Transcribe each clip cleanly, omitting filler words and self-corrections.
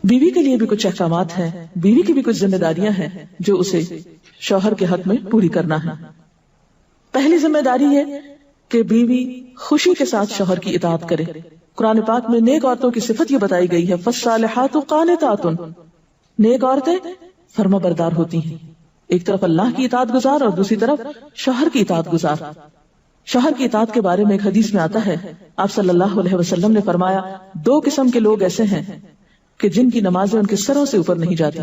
بیوی کے لیے بھی کچھ احکامات ہیں، بیوی کی بھی کچھ ذمہ داریاں ہیں جو اسے شوہر کے حق میں پوری کرنا ہے. پہلی ذمہ داری ہے کہ بیوی خوشی کے ساتھ شوہر کی اطاعت کرے. قرآن پاک میں نیک عورتوں کی صفت یہ بتائی گئی ہے، فالصالحات قانتات، نیک عورتیں فرما بردار ہوتی ہیں. ایک طرف اللہ کی اطاعت گزار اور دوسری طرف شوہر کی اطاعت گزار. شوہر کی اطاعت کے بارے میں ایک حدیث میں آتا ہے، آپ صلی اللہ علیہ وسلم نے فرمایا، دو قسم کے لوگ ایسے ہیں کہ جن کی نمازیں ان کے سروں سے اوپر نہیں جاتی.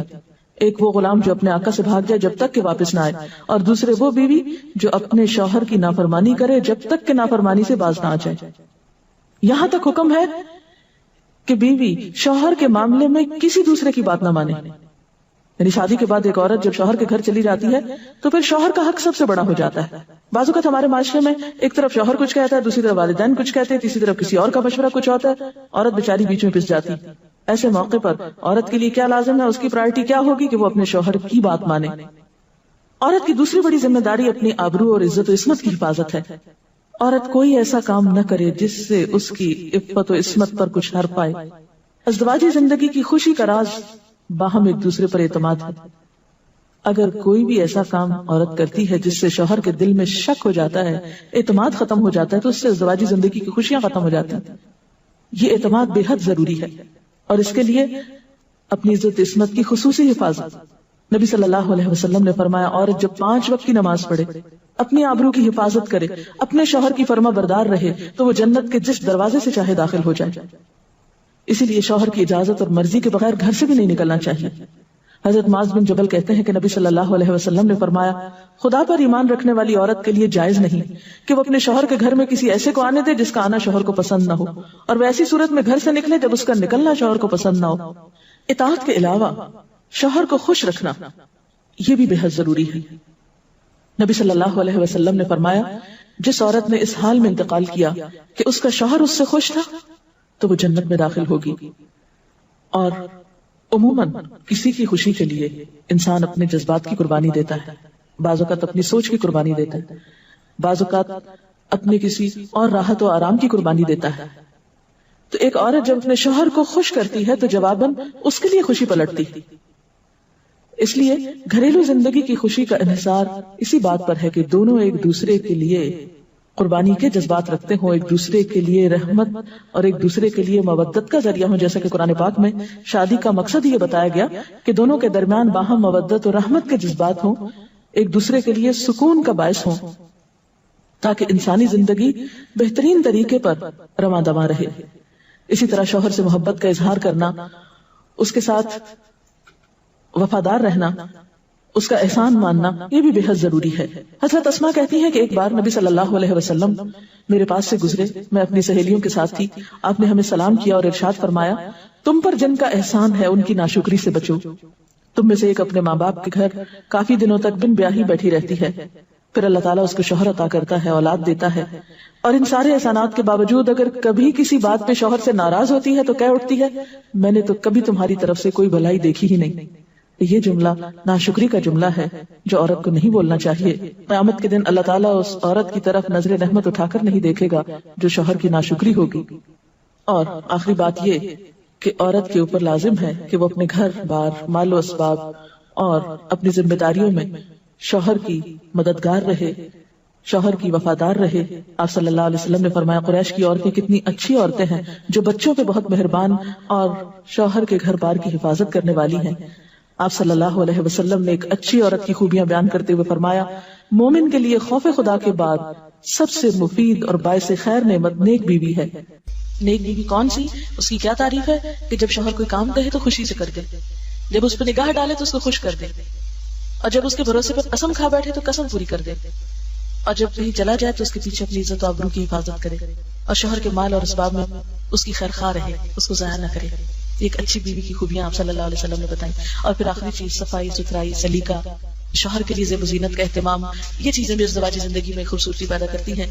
ایک وہ غلام جو اپنے آقا سے بھاگ جائے جب تک کہ واپس نہ آئے، اور دوسرے وہ بیوی جو اپنے شوہر کی نافرمانی کرے جب تک کہ نافرمانی سے باز نہ آ جائے. یہاں تک حکم ہے کہ بیوی شوہر کے معاملے میں کسی دوسرے کی بات نہ مانے. یعنی شادی کے بعد ایک عورت جب شوہر کے گھر چلی جاتی ہے تو پھر شوہر کا حق سب سے بڑا ہو جاتا ہے. بعض اوقات ہمارے معاشرے میں ایک طرف شوہر کچھ کہتا ہے، دوسری طرف والدین کچھ کہتے ہیں، تیسری طرف کسی اور کا مشورہ کچھ ہوتا ہے، عورت بیچاری بیچ میں پس جاتی. ایسے موقع پر عورت کے لیے کیا لازم ہے، اس کی پرائرٹی کیا ہوگی کہ وہ اپنے شوہر کی بات مانے. عورت کی دوسری بڑی ذمہ داری اپنی آبرو اور عزت و عصمت کی حفاظت ہے. عورت کوئی ایسا کام نہ کرے جس سے اس کی عفت و عصمت پر کچھ حر پائے. ازدواجی زندگی کی خوشی کا راز باہم ایک دوسرے پر اعتماد ہے. اگر کوئی بھی ایسا کام عورت کرتی ہے جس سے شوہر کے دل میں شک ہو جاتا ہے، اعتماد ختم ہو جاتا ہے، تو اس سے ازدواجی زندگی کی خوشیاں ختم ہو جاتی ہیں. یہ اعتماد بے حد ضروری ہے اور اس کے لیے اپنی عزت عصمت کی خصوصی حفاظت. نبی صلی اللہ علیہ وسلم نے فرمایا، عورت جب 5 وقت کی نماز پڑھے، اپنی آبرو کی حفاظت کرے، اپنے شوہر کی فرما بردار رہے، تو وہ جنت کے جس دروازے سے چاہے داخل ہو جائے. اسی لیے شوہر کی اجازت اور مرضی کے بغیر گھر سے بھی نہیں نکلنا چاہیے. حضرت معاذ بن جبل کہتے ہیں کہ نبی صلی اللہ علیہ وسلم نے فرمایا، خدا پر ایمان رکھنے والی عورت کے لیے جائز نہیں کہ وہ اپنے شوہر کے گھر میں کسی ایسے کو آنے دے جس کا آنا شوہر کو پسند نہ ہو، اور وہ ایسی صورت میں گھر سے نکلے جب اس کا نکلنا شوہر کو پسند نہ ہو. اطاعت کے علاوہ شوہر کو خوش رکھنا یہ بھی بے حد ضروری ہے. نبی صلی اللہ علیہ وسلم نے فرمایا، جس عورت نے اس حال میں انتقال کیا کہ اس کا شوہر اس سے خوش تھا تو وہ جنت میں داخل ہوگی. اور عموماً کسی کی خوشی کے لیے انسان اپنے جذبات کی قربانی دیتا ہے، بعض اوقات اپنی سوچ کی قربانی دیتا ہے، بعض اوقات اپنے کسی اور راحت و آرام کی قربانی دیتا ہے. تو ایک عورت جب اپنے شوہر کو خوش کرتی ہے تو جواباً اس کے لیے خوشی پلٹتی. اس لیے گھریلو زندگی کی خوشی کا انحصار اسی بات پر ہے کہ دونوں ایک دوسرے کے لیے قربانی کے جذبات رکھتے ہوں، ایک دوسرے کے لیے رحمت اور ایک دوسرے کے لیے مودت کا ذریعہ ہوں. جیسا کہ قرآن پاک میں شادی کا مقصد یہ بتایا گیا کہ دونوں کے درمیان باہم مودت اور رحمت کے جذبات ہوں، ایک دوسرے کے لیے سکون کا باعث ہوں، تاکہ انسانی زندگی بہترین طریقے پر رواں دواں رہے. اسی طرح شوہر سے محبت کا اظہار کرنا، اس کے ساتھ وفادار رہنا، اس کا احسان ماننا یہ بھی بے حد ضروری ہے. حضرت اسماء کہتی ہیں کہ ایک بار نبی صلی اللہ علیہ وسلم میرے پاس سے گزرے، میں اپنی سہیلیوں کے ساتھ تھی. آپ نے ہمیں سلام کیا اور ارشاد فرمایا، تم پر جن کا احسان ہے ان کی ناشکری سے بچو. تم میں سے ایک اپنے ماں باپ کے گھر کافی دنوں تک بن بیاہی بیٹھی رہتی ہے، پھر اللہ تعالیٰ اس کو شوہر عطا کرتا ہے، اولاد دیتا ہے، اور ان سارے احسانات کے باوجود اگر کبھی کسی بات پہ شوہر سے ناراض ہوتی ہے تو کہہ اٹھتی ہے، میں نے تو کبھی تمہاری طرف سے کوئی بھلائی دیکھی ہی نہیں. یہ جملہ ناشکری کا جملہ ہے جو عورت کو نہیں بولنا چاہیے. قیامت کے دن اللہ تعالیٰ اس عورت کی طرف نظر رحمت اٹھا کر نہیں دیکھے گا جو شوہر کی ناشکری ہوگی. اور آخری بات یہ کہ عورت کے اوپر لازم ہے کہ وہ اپنے گھر بار، مال و اسباب اور اپنی ذمہ داریوں میں شوہر کی مددگار رہے، شوہر کی وفادار رہے. آپ صلی اللہ علیہ وسلم نے فرمایا، قریش کی عورتیں کتنی اچھی عورتیں ہیں جو بچوں پہ بہت مہربان اور شوہر کے گھر بار کی حفاظت کرنے والی ہیں. آپ صلی اللہ علیہ وسلم نے ایک اچھی عورت کی خوبیاں بیان کرتے ہوئے فرمایا، مومن کے لیے خوف خدا کے بعد سب سے مفید اور باعث خیر نعمت نیک بیوی ہے. نیک بیوی کون سی؟ اس کی کیا تعریف ہے کہ جب شوہر کوئی کام کہے تو خوشی سے کر دے، جب اس پہ نگاہ ڈالے تو اس کو خوش کر دے، اور جب اس کے بھروسے پر قسم کھا بیٹھے تو قسم پوری کر دے، اور جب کہیں چلا جائے تو اس کے پیچھے اپنی عزت و آبرو کی حفاظت کرے، اور شوہر کے مال اور اسباب میں اس کی خیر خواہ رہے، اس کو ضائع نہ کرے. ایک اچھی بیوی کی خوبیاں آپ صلی اللہ علیہ وسلم نے بتائیں. اور پھر آخری چیز صفائی ستھرائی، سلیقہ، شوہر کے لیے زیب و زینت کا اہتمام. یہ چیزیں بھی ازدواجی زندگی میں خوبصورتی پیدا کرتی ہیں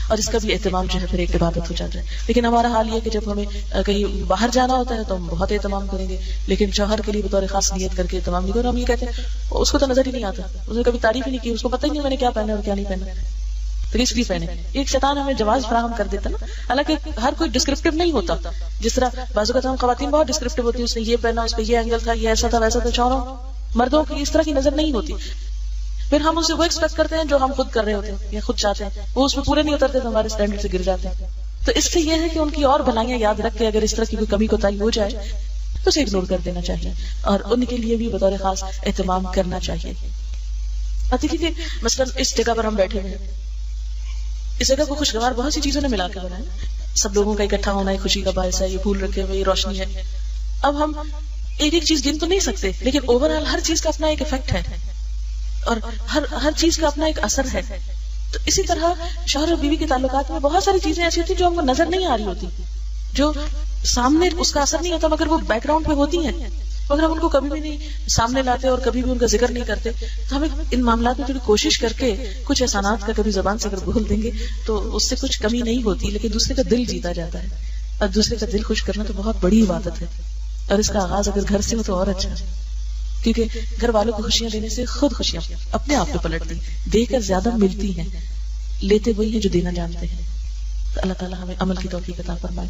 اور اس کا بھی اہتمام جو ہے پھر ایک عبادت ہو جاتا ہے. لیکن ہمارا حال یہ کہ جب ہمیں کہیں باہر جانا ہوتا ہے تو ہم بہت اہتمام کریں گے، لیکن شوہر کے لیے بطور خاص نیت کر کے اہتمام نہیں کریں. ہم یہ کہتے ہیں اس کو تو نظر ہی نہیں آتا، اس نے کبھی تعریف ہی نہیں کی، اس کو پتہ ہی نہیں میں نے کیا پہنا اور کیا نہیں پہنا. تو اس لیے پہنے. ایک شیطان ہمیں جواز فراہم کر دیتا نا. حالانکہ ہر کوئی ڈسکرپٹیو نہیں ہوتا. جس طرح بعض اوقات ہم خواتین بہت ڈسکرپٹیو ہوتی ہیں, اس نے یہ پہنا, اس پہ یہ اینگل تھا, یہ ایسا تھا, ویسا تھا. شوہروں مردوں کی اس طرح کی نظر نہیں ہوتی. پھر ہم اسے وہ ایکسپیکٹ کرتے ہیں جو ہم خود کر رہے ہوتے ہیں یا خود چاہتے ہیں, وہ اس میں پورے نہیں اترتے تو ہمارے اسٹینڈرڈ سے گر جاتے ہیں. تو اس سے یہ ہے کہ ان کی اور بھلائیاں یاد رکھ کے اگر اس طرح کی کوئی کمی کوتاہی ہو جائے تو اسے اگنور کر دینا چاہیے, اور ان کے لیے بھی بطور خاص اہتمام کرنا چاہیے. دیکھیے کہ مثلاً اس جگہ پر ہم بیٹھے ہوئے, اس جگہ کو خوشگوار بہت سی چیزوں نے ملا کے بنایا. سب لوگوں کا اکٹھا ہونا ایک خوشی کا باعث ہے, یہ پھول رکھے ہوئے, یہ روشنی ہے. اب ہم ایک ایک چیز گن تو نہیں سکتے, لیکن اوور آل ہر چیز کا اپنا ایک افیکٹ ہے اور ہر چیز کا اپنا ایک اثر ہے. تو اسی طرح شوہر اور بیوی کے تعلقات میں بہت ساری چیزیں ایسی ہوتی ہیں جو ہم کو نظر نہیں آ رہی ہوتی, جو سامنے اس کا اثر نہیں ہوتا, مگر وہ بیک گراؤنڈ پہ ہوتی ہیں, مگر ہم ان کو کبھی بھی نہیں سامنے لاتے اور کبھی بھی ان کا ذکر نہیں کرتے. تو ہمیں ان معاملات میں تھوڑی کوشش کر کے کچھ احسانات کا کبھی زبان سے اگر بول دیں گے تو اس سے کچھ کمی نہیں ہوتی, لیکن دوسرے کا دل جیتا جاتا ہے. اور دوسرے کا دل خوش کرنا تو بہت بڑی عبادت ہے, اور اس کا آغاز اگر گھر سے ہو تو اور اچھا ہے, کیونکہ گھر والوں کو خوشیاں دینے سے خود خوشیاں اپنے آپ پہ پلٹتی, دے کر زیادہ ملتی ہیں, لیتے وہی ہیں جو دینا جانتے ہیں. تو اللہ تعالیٰ ہمیں عمل کی توفیق عطا فرمائے.